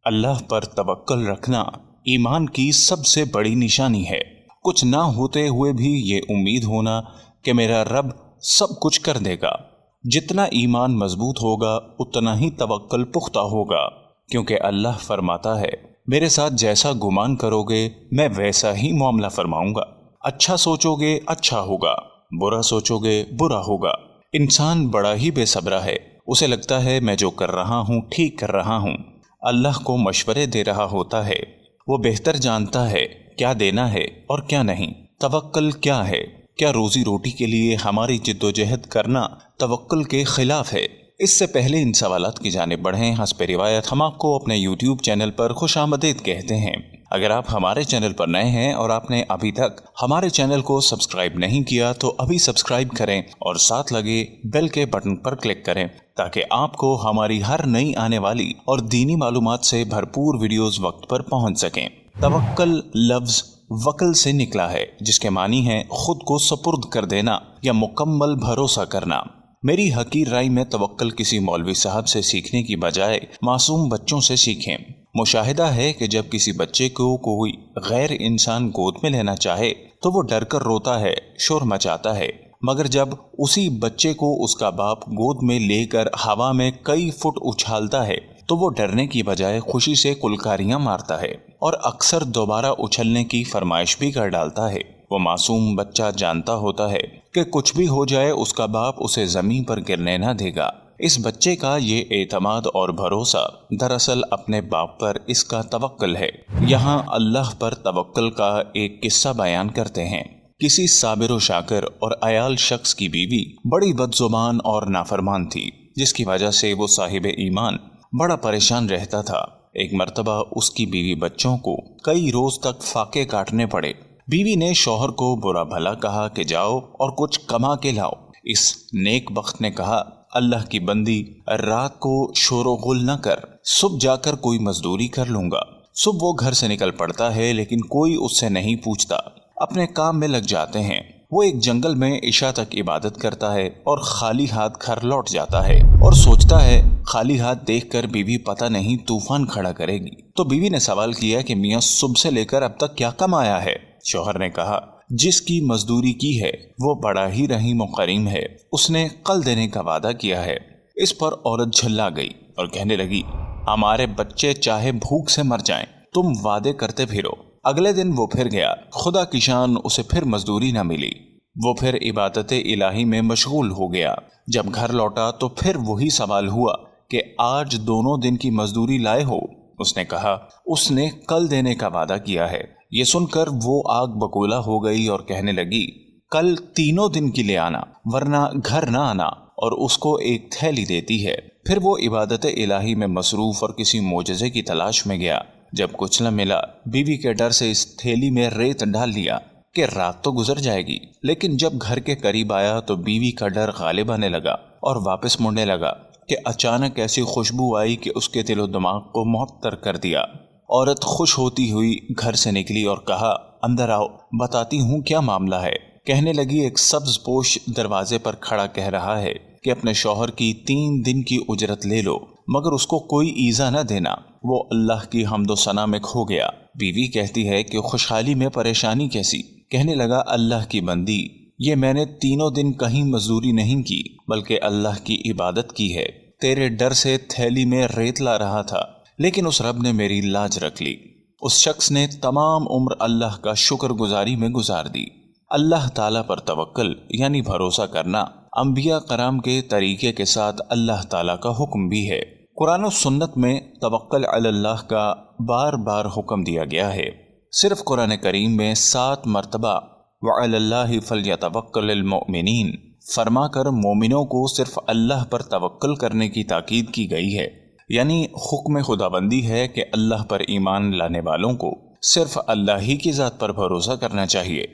اللہ پر توکل رکھنا ایمان کی سب سے بڑی نشانی ہے۔ کچھ نہ ہوتے ہوئے بھی یہ امید ہونا کہ میرا رب سب کچھ کر دے گا۔ جتنا ایمان مضبوط ہوگا اتنا ہی توکل پختہ ہوگا، کیونکہ اللہ فرماتا ہے میرے ساتھ جیسا گمان کرو گے میں ویسا ہی معاملہ فرماؤں گا۔ اچھا سوچو گے اچھا ہوگا، برا سوچو گے برا ہوگا۔ انسان بڑا ہی بے صبر ہے، اسے لگتا ہے میں جو کر رہا ہوں ٹھیک کر رہا ہوں، اللہ کو مشورے دے رہا ہوتا ہے، وہ بہتر جانتا ہے کیا دینا ہے اور کیا نہیں۔ توکل کیا ہے؟ کیا روزی روٹی کے لیے ہماری جد و جہد کرنا توکل کے خلاف ہے؟ اس سے پہلے ان سوالات کی جانب بڑھیں، حسب روایت ہم آپ کو اپنے یوٹیوب چینل پر خوش آمدید کہتے ہیں۔ اگر آپ ہمارے چینل پر نئے ہیں اور آپ نے ابھی تک ہمارے چینل کو سبسکرائب نہیں کیا تو ابھی سبسکرائب کریں اور ساتھ لگے بیل کے بٹن پر کلک کریں تاکہ آپ کو ہماری ہر نئی آنے والی اور دینی معلومات سے بھرپور ویڈیوز وقت پر پہنچ سکیں۔ توکل لفظ وکل سے نکلا ہے، جس کے معنی ہے خود کو سپرد کر دینا یا مکمل بھروسہ کرنا۔ میری حقیر رائے میں توکل کسی مولوی صاحب سے سیکھنے کی بجائے معصوم بچوں سے سیکھیں۔ مشاہدہ ہے کہ جب کسی بچے کو کوئی غیر انسان گود میں لینا چاہے تو وہ ڈر کر روتا ہے، شور مچاتا ہے، مگر جب اسی بچے کو اس کا باپ گود میں لے کر ہوا میں کئی فٹ اچھالتا ہے تو وہ ڈرنے کی بجائے خوشی سے کلکاریاں مارتا ہے اور اکثر دوبارہ اچھلنے کی فرمائش بھی کر ڈالتا ہے۔ وہ معصوم بچہ جانتا ہوتا ہے کہ کچھ بھی ہو جائے اس کا باپ اسے زمین پر گرنے نہ دے گا۔ اس بچے کا یہ اعتماد اور بھروسہ دراصل اپنے باپ پر اس کا توکل ہے۔ یہاں اللہ پر توکل کا ایک قصہ بیان کرتے ہیں۔ کسی صابر و شاکر اور عیال شخص کی بیوی بڑی بد زبان اور نافرمان تھی، جس کی وجہ سے وہ صاحب ایمان بڑا پریشان رہتا تھا۔ ایک مرتبہ اس کی بیوی بچوں کو کئی روز تک فاقے کاٹنے پڑے۔ بیوی نے شوہر کو برا بھلا کہا کہ جاؤ اور کچھ کما کے لاؤ۔ اس نیک بخت نے کہا اللہ کی بندی، رات کو شور و غل نہ کر، صبح جا کر کوئی مزدوری کر لوں گا۔ صبح وہ گھر سے نکل پڑتا ہے لیکن کوئی اس سے نہیں پوچھتا، اپنے کام میں لگ جاتے ہیں۔ وہ ایک جنگل میں عشاء تک عبادت کرتا ہے اور خالی ہاتھ گھر لوٹ جاتا ہے اور سوچتا ہے خالی ہاتھ دیکھ کر بیوی پتہ نہیں طوفان کھڑا کرے گی۔ تو بیوی نے سوال کیا کہ میاں صبح سے لے کر اب تک کیا کمایا ہے؟ شوہر نے کہا جس کی مزدوری کی ہے وہ بڑا ہی رحیم و کریم ہے، اس نے کل دینے کا وعدہ کیا ہے۔ اس پر عورت جھلا گئی اور کہنے لگی ہمارے بچے چاہے بھوک سے مر جائیں، تم وعدے کرتے پھرو۔ اگلے دن وہ پھر گیا، خدا کی شان اسے پھر مزدوری نہ ملی۔ وہ پھر عبادت الہی میں مشغول ہو گیا۔ جب گھر لوٹا تو پھر وہی سوال ہوا کہ آج دونوں دن کی مزدوری لائے ہو؟ اس نے کہا اس نے کل دینے کا وعدہ کیا ہے۔ یہ سن کر وہ آگ بگولا ہو گئی اور کہنے لگی کل تینوں دن کی لے آنا ورنہ گھر نہ آنا، اور اس کو ایک تھیلی دیتی ہے۔ پھر وہ عبادت الہی میں مصروف اور کسی معجزے کی تلاش میں گیا۔ جب کچھ نہ ملا بیوی کے ڈر سے اس تھیلی میں ریت ڈال لیا کہ رات تو گزر جائے گی، لیکن جب گھر کے قریب آیا تو بیوی کا ڈر غالب آنے لگا اور واپس مڑنے لگا کہ اچانک ایسی خوشبو آئی کہ اس کے دل و دماغ کو معطر کر دیا۔ عورت خوش ہوتی ہوئی گھر سے نکلی اور کہا اندر آؤ، بتاتی ہوں کیا معاملہ ہے۔ کہنے لگی ایک سبز پوش دروازے پر کھڑا کہہ رہا ہے کہ اپنے شوہر کی 3 دن کی اجرت لے لو مگر اس کو کوئی ایذا نہ دینا، وہ اللہ کی حمد و ثنا میں کھو گیا۔ بیوی کہتی ہے کہ خوشحالی میں پریشانی کیسی؟ کہنے لگا اللہ کی بندی، یہ میں نے تینوں دن کہیں مزدوری نہیں کی بلکہ اللہ کی عبادت کی ہے۔ تیرے ڈر سے تھیلی میں ریت لا رہا تھا لیکن اس رب نے میری لاج رکھ لی۔ اس شخص نے تمام عمر اللہ کا شکر گزاری میں گزار دی۔ اللہ تعالیٰ پر توکل یعنی بھروسہ کرنا انبیاء کرام کے طریقے کے ساتھ اللہ تعالیٰ کا حکم بھی ہے۔ قرآن و سنت میں توکل علی اللہ کا بار بار حکم دیا گیا ہے۔ صرف قرآن کریم میں 7 مرتبہ وعلی اللہ فلیتوکل المؤمنین فرما کر مومنوں کو صرف اللہ پر توکل کرنے کی تاکید کی گئی ہے، یعنی حکم خداوندی ہے کہ اللہ پر ایمان لانے والوں کو صرف اللہ ہی کی ذات پر بھروسہ کرنا چاہیے۔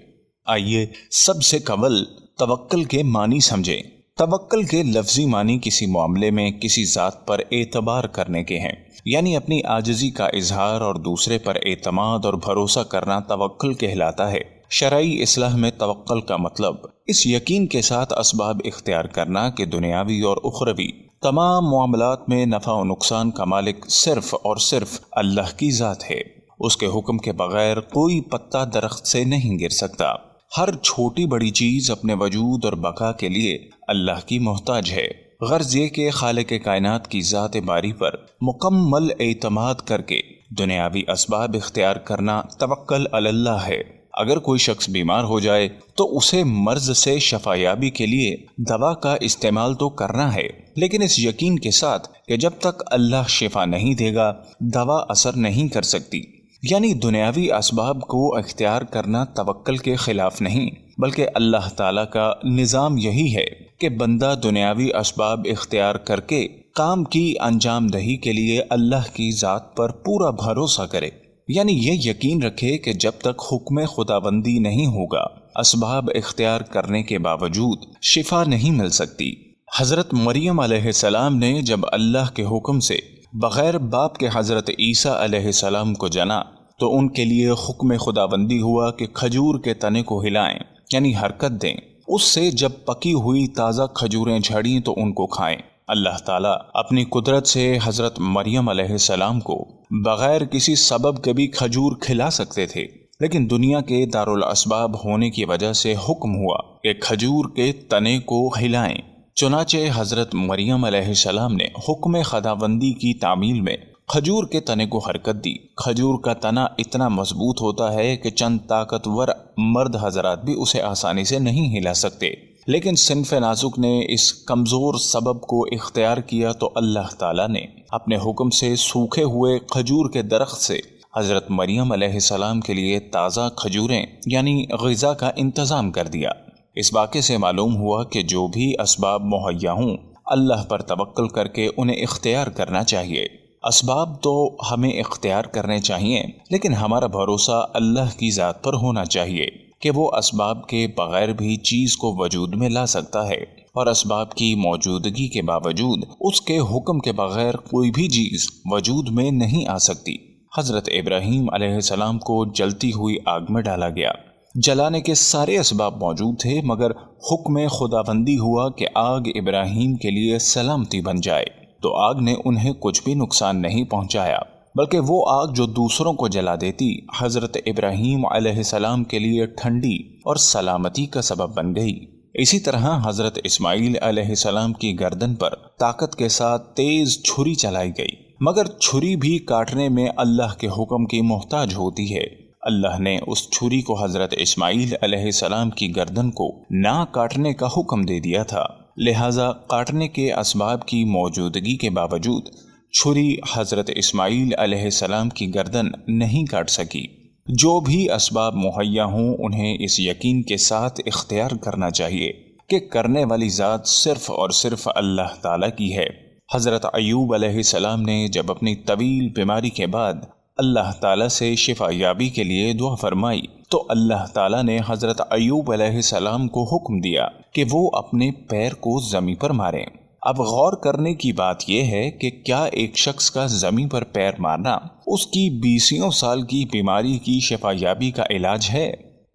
آئیے سب سے قبل توکل کے معنی سمجھیں۔ توکل کے لفظی معنی کسی معاملے میں کسی ذات پر اعتبار کرنے کے ہیں، یعنی اپنی عاجزی کا اظہار اور دوسرے پر اعتماد اور بھروسہ کرنا توکل کہلاتا ہے۔ شرعی اصطلاح میں توکل کا مطلب اس یقین کے ساتھ اسباب اختیار کرنا کہ دنیاوی اور اخروی तमाम मामलात में नफ़ा और नुकसान का मालिक सिर्फ और सिर्फ अल्लाह की ज़ात है। उसके हुक्म के बगैर कोई पत्ता दरख्त से नहीं गिर सकता। हर छोटी बड़ी चीज़ अपने वजूद और बका के लिए अल्लाह की मोहताज है। गर्ज ये कि खालिक कायनात की ज़ात बारी पर मुकम्मल एतमाद करके दुनियावी असबाब इख्तियार करना तवक्कल अलल्लाह है। अगर कोई शख्स बीमार हो जाए तो उसे मर्ज से शफायाबी के लिए दवा का इस्तेमाल तो करना है, लेकिन इस यकीन के साथ कि जब तक अल्लाह शिफा नहीं देगा दवा असर नहीं कर सकती। यानी दुनियावी असबाब को इख्तियार करना तवक्कल के खिलाफ नहीं, बल्कि अल्लाह ताला का निज़ाम यही है कि बंदा दुनियावी असबाब इख्तियार करके काम की अंजाम दही के लिए अल्लाह की ज़ात पर पूरा भरोसा करे। यानी ये यकीन रखे कि जब तक हुक्म खुदाबंदी नहीं होगा असबाब इख्तियार करने के बावजूद शिफा नहीं मिल सकती। हज़रत मरियम अलैहिस्सलाम ने जब अल्लाह के हुक्म से बग़ैर बाप के हज़रत ईसा अलैहिस्सलाम को जना तो उनके लिए हुक्म खुदाबंदी हुआ कि खजूर के तने को हिलाएं, यानी हरकत दें। उससे जब पकी हुई ताज़ा खजूरें झड़ी तो उनको खाएं। अल्लाह ताला अपनी कुदरत से हज़रत मरियम अलैहिस्सलाम को बग़ैर किसी सबब के भी खजूर खिला सकते थे, लेकिन दुनिया के दारुल असबाब होने की वजह से हुक्म हुआ कि खजूर के तने को हिलाएं। चुनाचे हज़रत मरियम अलैहिस्सलाम ने हुक्म खुदाबंदी की तामील में खजूर के तने को हरकत दी। खजूर का तना इतना मजबूत होता है कि चंद ताकतवर मर्द हजरात भी उसे आसानी से नहीं हिला सकते, लेकिन सिन्फ़े नाजुक ने इस कमज़ोर सबब को इख्तियार किया तो अल्लाह ताला ने अपने हुक्म से सूखे हुए खजूर के दरख्त से हज़रत मरियम अलैहिस्सलाम के लिए ताज़ा खजूरें यानी ग़िज़ा का इंतज़ाम कर दिया। इस वाक़े से मालूम हुआ कि जो भी असबाब मुहैया हों अल्लाह पर तवक्कुल करके उन्हें इख्तियार करना चाहिए। असबाब तो हमें इख्तियार करने चाहिए, लेकिन हमारा भरोसा अल्लाह की ज़ात पर होना चाहिए कि वो असबाब के बगैर भी चीज़ को वजूद में ला सकता है और असबाब की मौजूदगी के बावजूद उसके हुक्म के बगैर कोई भी चीज़ वजूद में नहीं आ सकती। हज़रत इब्राहीम अलैहिस्सलाम को जलती हुई आग में डाला गया। जलाने के सारे असबाब मौजूद थे, मगर हुक्म खुदाबंदी हुआ कि आग इब्राहीम के लिए सलामती बन जाए, तो आग ने उन्हें कुछ भी नुकसान नहीं पहुंचाया, बल्कि वो आग जो दूसरों को जला देती हज़रत इब्राहीम अलैहिस्सलाम के लिए ठंडी और सलामती का सबब बन गई। इसी तरह हज़रत इस्माईल अलैहिस्सलाम की गर्दन पर ताकत के साथ तेज छुरी चलाई गई, मगर छुरी भी काटने में अल्लाह के हुक्म की मोहताज होती है। अल्लाह ने उस छुरी को हज़रत इस्माईल अलैहिस्सलाम की गर्दन को ना काटने का हुक्म दे दिया था, लिहाजा काटने के असबाब की मौजूदगी के बावजूद छुरी हज़रत इस्माईल अलैहिस्सलाम की गर्दन नहीं काट सकी। जो भी असबाब मुहैया हों उन्हें इस यकीन के साथ इख्तियार करना चाहिए कि करने वाली ज़ात सिर्फ़ और सिर्फ अल्लाह ताला की है। हज़रत अय्यूब अलैहिस्सलाम ने जब अपनी तवील बीमारी के बाद अल्लाह ताला से शिफा याबी के लिए दुआ फरमाई तो अल्लाह ताला ने हज़रत अय्यूब अलैहिस्सलाम को हुक्म दिया कि वो अपने पैर को ज़मीन पर मारें। अब गौर करने की बात यह है कि क्या एक शख्स का ज़मीन पर पैर मारना उसकी 20 साल की बीमारी की शिफा याबी का इलाज है?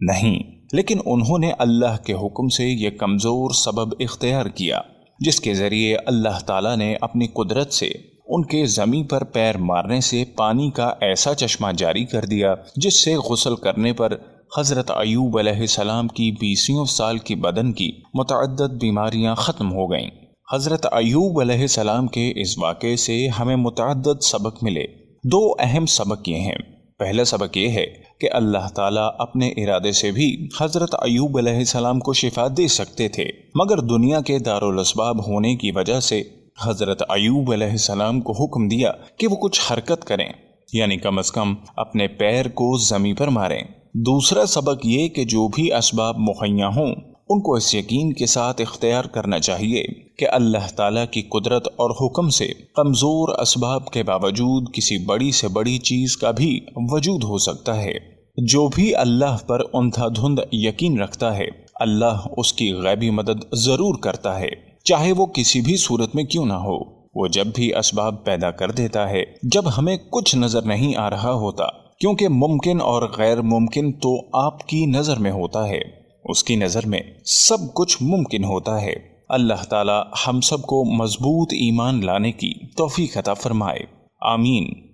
नहीं, लेकिन उन्होंने अल्लाह के हुक्म से ये कमज़ोर सबब इख्तियार किया जिसके ज़रिए अल्लाह ताला ने अपनी कुदरत से उनके ज़मीन पर पैर मारने से पानी का ऐसा चश्मा जारी कर दिया जिससे गुस्ल करने पर हज़रत अय्यूब अलैहिस्सलाम की 20 साल की बदन की मुतअद्दिद बीमारियां ख़त्म हो गईं। हज़रत अय्यूब अलैहिस्सलाम के इस वाक़े से हमें मुतअद्दिद सबक मिले। 2 अहम सबक ये हैं। पहला सबक ये है कि अल्लाह ताला अपने इरादे से भी हज़रत अय्यूब अलैहिस्सलाम को शिफा दे सकते थे, मगर दुनिया के दारुल असबाब होने की वजह से हज़रत अय्यूब अलैहिस्सलाम को हुक्म दिया कि वो कुछ हरकत करें, यानी कम अज़ कम अपने पैर को ज़मीन पर मारें। दूसरा सबक ये कि जो भी असबाब मुहैया हों उनको इस यकीन के साथ इख्तियार करना चाहिए कि अल्लाह ताला की कुदरत और हुक्म से कमज़ोर असबाब के बावजूद किसी बड़ी से बड़ी चीज़ का भी वजूद हो सकता है। जो भी अल्लाह पर अंधाधुंध यकीन रखता है अल्लाह उसकी गैबी मदद ज़रूर करता है, चाहे वो किसी भी सूरत में क्यों ना हो। वो जब भी असबाब पैदा कर देता है जब हमें कुछ नज़र नहीं आ रहा होता, क्योंकि मुमकिन और गैर मुमकिन तो आपकी नज़र में होता है, उसकी नज़र में सब कुछ मुमकिन होता है। اللہ تعالی ہم سب کو مضبوط ایمان لانے کی توفیق عطا فرمائے، آمین۔